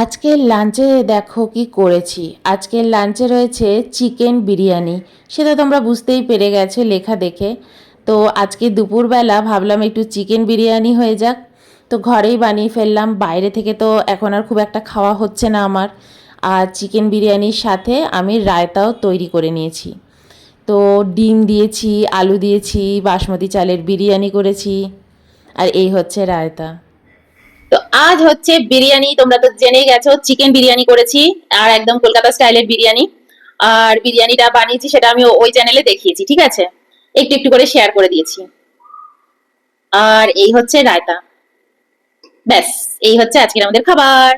আজকের লাঞ্চে দেখো কি করেছি। আজকের লাঞ্চে রয়েছে চিকেন বিরিয়ানি। সেটা তোমরা বুঝতেই পেরে গেছো লেখা দেখে। তো আজকে দুপুরবেলা ভাবলাম একটু চিকেন বিরিয়ানি হয়ে যাক। তো ঘরেই বানিয়ে ফেললাম, বাইরে থেকে তো এখন আর খুব একটা খাওয়া হচ্ছে না আমার। আর চিকেন বিরিয়ানির সাথে আমি রায়তাও তৈরি করে নিয়েছি। তো ডিম দিয়েছি, আলু দিয়েছি, বাসমতি চালের বিরিয়ানি করেছি। আর এই হচ্ছে রায়তা। তো আজ হচ্ছে বিরিয়ানি, তোমরা তো জেনেই গেছো চিকেন বিরিয়ানি করেছি। আর একদম কলকাতা স্টাইলের বিরিয়ানি। আর বিরিয়ানিটা বানিয়েছি সেটা আমি ওই চ্যানেলে দেখিয়েছি, ঠিক আছে, একটু একটু করে শেয়ার করে দিয়েছি। আর এই হচ্ছে রায়তা। ব্যাস, এই হচ্ছে আজকের আমাদের খাবার।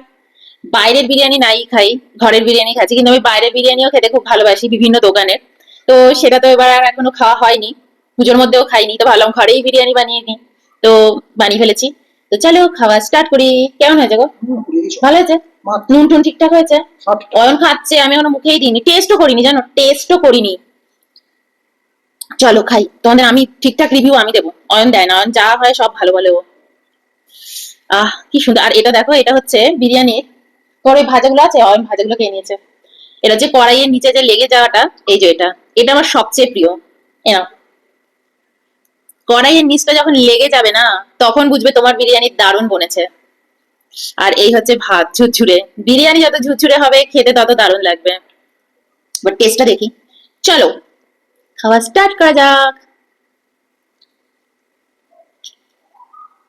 বাইরের বিরিয়ানি নাই খাই, ঘরের বিরিয়ানি খাচ্ছি, কিন্তু আমি বাইরের বিরিয়ানিও খেতে খুব ভালোবাসি বিভিন্ন দোকানের। তো সেটা তো এবার আর এখনো খাওয়া হয়নি, পুজোর মধ্যেও খাইনি, তো ভাবলাম ঘরেই বিরিয়ানি বানিয়ে নিই। তো বানিয়ে ফেলেছি। তো চলো খাওয়া স্টার্ট করি। কেমন হয়েছে গো? ভালো হয়েছে। নুন টুন ঠিকঠাক হয়েছে। অয়ন খাচ্ছে, আমি এখনো মুখেই দিইনি, টেস্টও করিনি, জানো, টেস্টও করিনি। চলো খাই, তোমাদের আমি ঠিকঠাক রিভিউ আমি দেবো, অয়ন দেয় না, অয়ন যা হয় সব ভালো বলে ও। কি সুন্দর। আর এটা দেখো, এটা হচ্ছে বিরিয়ানির পরে ভাজাগুলো আছে, অয়ন ভাজাগুলো খেয়ে নিয়েছে। এটা যে কড়াইয়ের নিচে যে লেগে যাওয়াটা, এই যে এটা, এটা আমার সবচেয়ে প্রিয়। এনা, কড়াইয়ের নিচটা যখন লেগে যাবে না, তখন বুঝবে তোমার বিরিয়ানি দারুণ বনেছে। আর এই হচ্ছে ভাত ঝুরঝুরে। বিরিয়ানি যত ঝুরঝুরে হবে খেতে তত দারুণ লাগবে। বাট টেস্টটা দেখি। চলো খাওয়া স্টার্ট করা যাক।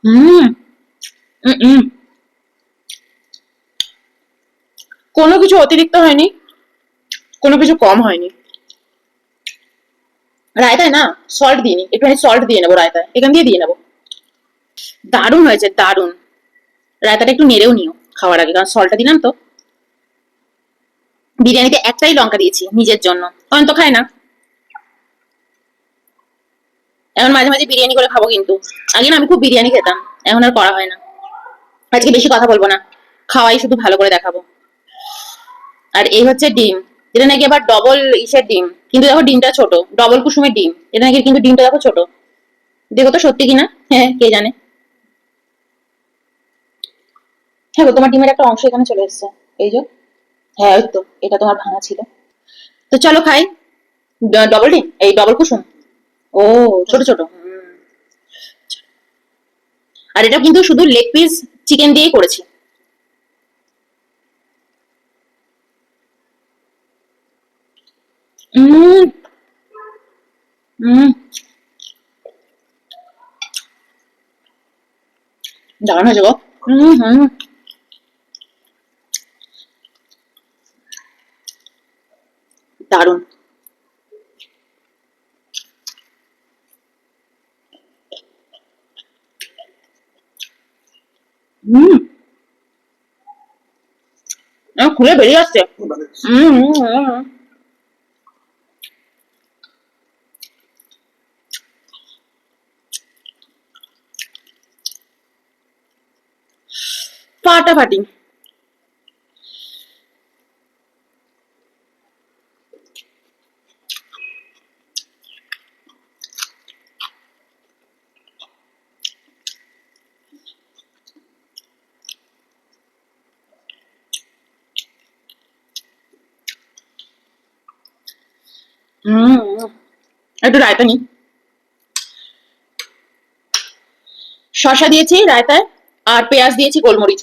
হুম। হুম। কোনো কিছু অতিরিক্ত হয়নি, কোনো কিছু কম হয়নি। রায়তায় না সল্ট দিইনি, একটুখানি সল্ট দিয়ে নেবো, রায়তায় এখান দিয়ে দিয়ে নেবো। দারুণ হয়েছে, দারুণ। রায়তাটা একটু নেড়েও নিও খাওয়ার আগে, কারণ সল্টটা দিলাম তো। বিরিয়ানিতে একটাই লঙ্কা দিয়েছি নিজের জন্য, কারণ তো খায় না। এখন মাঝে মাঝে বিরিয়ানি করে খাবো কিন্তু। আগে না আমি খুব বিরিয়ানি খেতাম, এখন আর করা হয় না। আজকে বেশি কথা বলবো না, খাওয়াই শুধু ভালো করে দেখাবো। আর এই হচ্ছে ডিম। এটা নাকি আবার ডবল ইসের ডিম, কিন্তু দেখো ডিমটা ছোট। ডবল কুসুমের ডিম এটা নাকি, কিন্তু ডিমটা দেখো ছোট। দেখো তো সত্যি কিনা, হ্যাঁ কে জানে। হ্যাঁ গো, তোমার ডিমের একটা অংশ এখানে চলে এসেছে, এই যে। হ্যাঁ ওই তো, এটা তোমার ভাঙা ছিল। তো চলো খাই। ডবল ডিম, এই ডবল কুসুম। ও, ছোট ছোট। আর এটা কিন্তু শুধু লেগ পিস চিকেন দিয়েই করেছি। উম উম দারুণ হয়েছে গো। হুম। দারুণ। হুম। খুলে বেরিয়ে আসছে। হুম। ফাটাফাটি। হুম। একটু রায়তা নি। শসা দিয়েছি রায়তায়, আর পেঁয়াজ দিয়েছি, গোলমরিচ।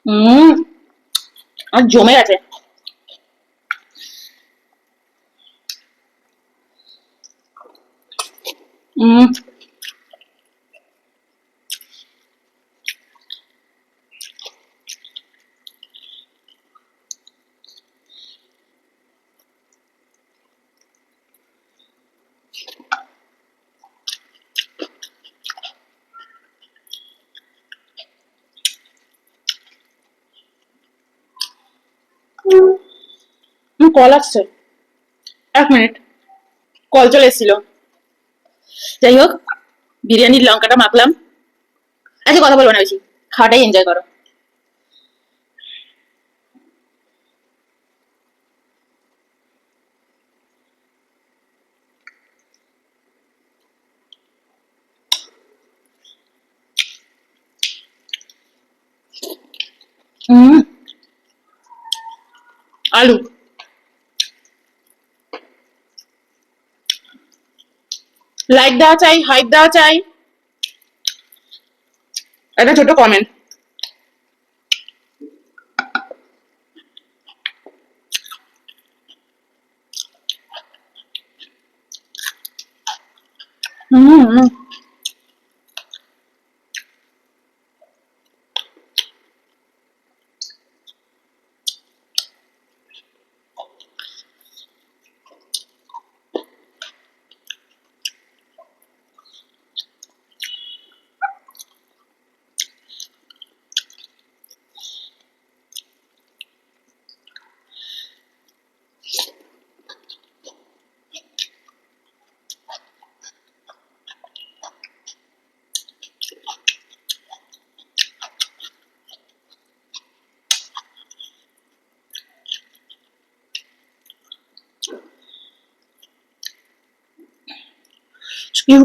হুম। আর জমে গেছে। হুম। কল আসছে, 1 মিনিট। কল চলে এসেছিল। যাই হোক, বিরিয়ানির লঙ্কাটা মাখলাম। আচ্ছা কথা বলবো না বেশি, খাওয়াটাই এনজয় করো। হুম, আলু লাইক দেওয়া চাই, হাইপ দেওয়া চাই, একটা ছোট কমেন্ট। হুম,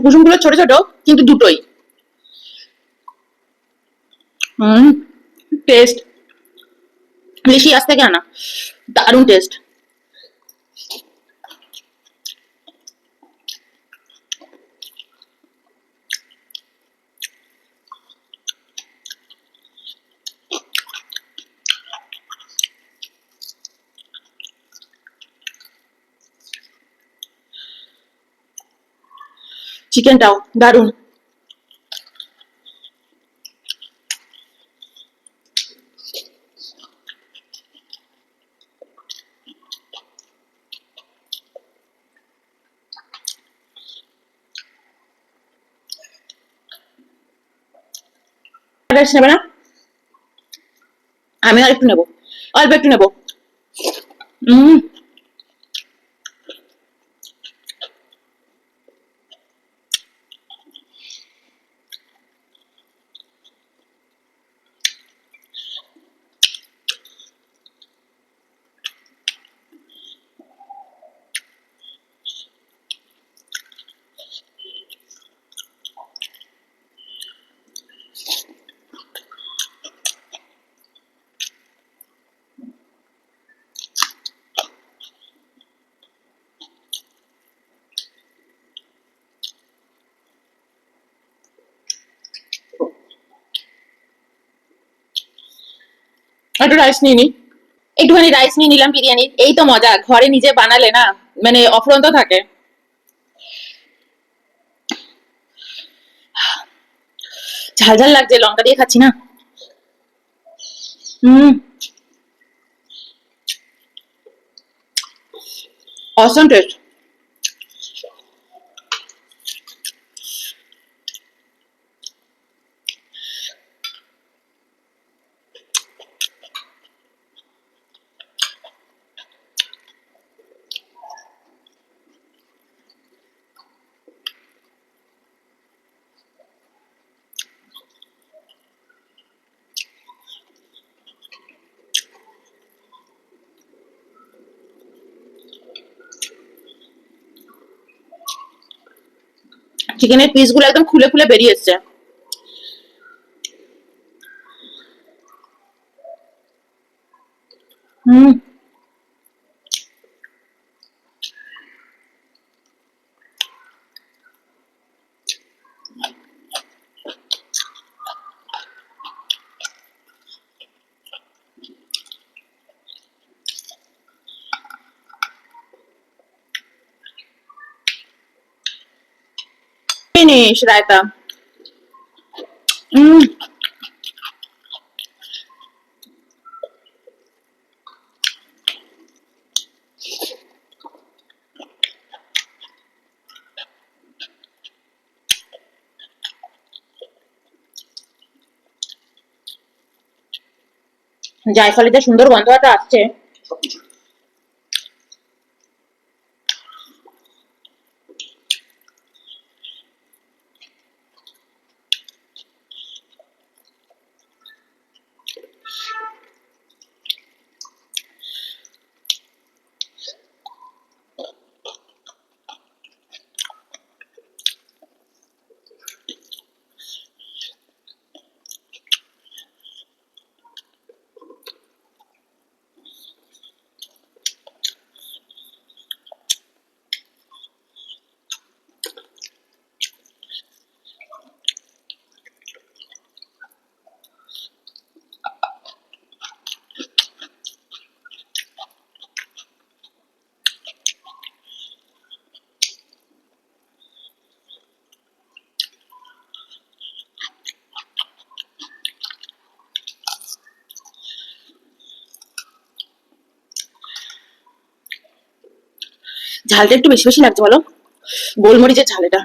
কুসুমগুলো ছোট ছোট কিন্তু দুটোই। হুম, টেস্ট বেশি আজ থেকে আনা, দারুণ টেস্ট। চিকেনটাও দারুণ। রাইস নেবে না? আমি আর একটু নেবো, অল্প একটু নেবো। হুম, একটু রাইস নিয়ে নি। একটুখানি রাইস নিয়ে নিলাম বিরিয়ানির। এই তো মজা, ঘরে নিজে বানালে না মানে অফুরন্ত থাকে। ঝাল ঝাল লাগছে, লঙ্কা দিয়ে খাচ্ছি না। হুম, অসম টেস্ট। চিকেনের পিস গুলো একদম খুলে খুলে বেরিয়ে এসছে। হুম, ফিনিশ রায়তা। হুম, জায়ফলের সুন্দর গন্ধটা আসছে। ঝালটা একটু বেশি বেশি লাগছে বলো, গোলমরিচের ঝাল এটা।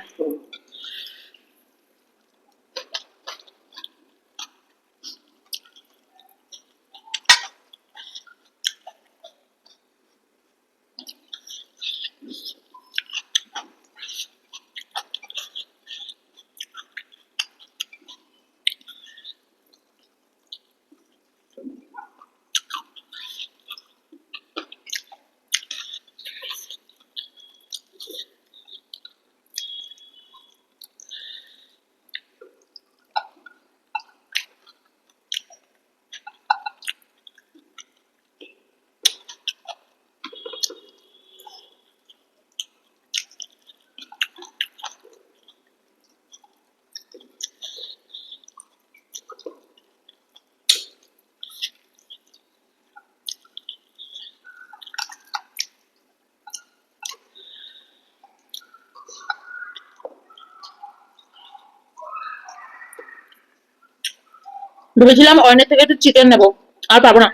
ভেবেছিলাম অয়নের থেকে একটু চিকেন নেবো, আর পাবো না।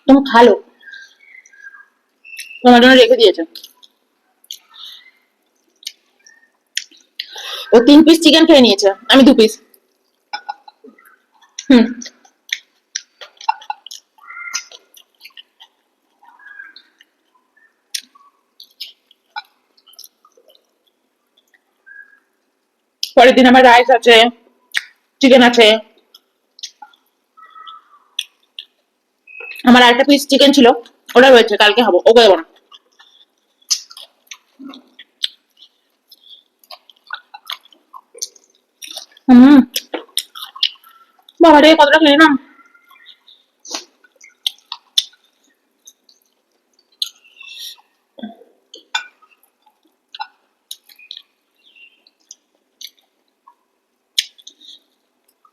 তুমি খালো, তোমার জন্য রেখে দিয়েছে। ও 3 পিস চিকেন খেয়ে নিয়েছে, আমি 2 পিস। হুম। পরের দিন আমার রাইস আছে, চিকেন আছে। আমার আরেকটা পিস চিকেন ছিল, ওটা রয়েছে, কালকে খাবো, ওকে দেবো না। হুম। বাবা রে, কতটা খেয়ে না।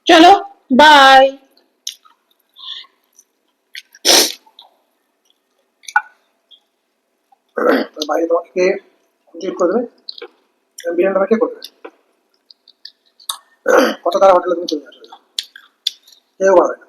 চলো, বাই। বাইরে তোমাকে কে ট্রিট করে দেবে? বিরিয়ানিটা কে করবে? কত তারা হোটেলে তুমি চলে আসবে, কেউ পারবে না।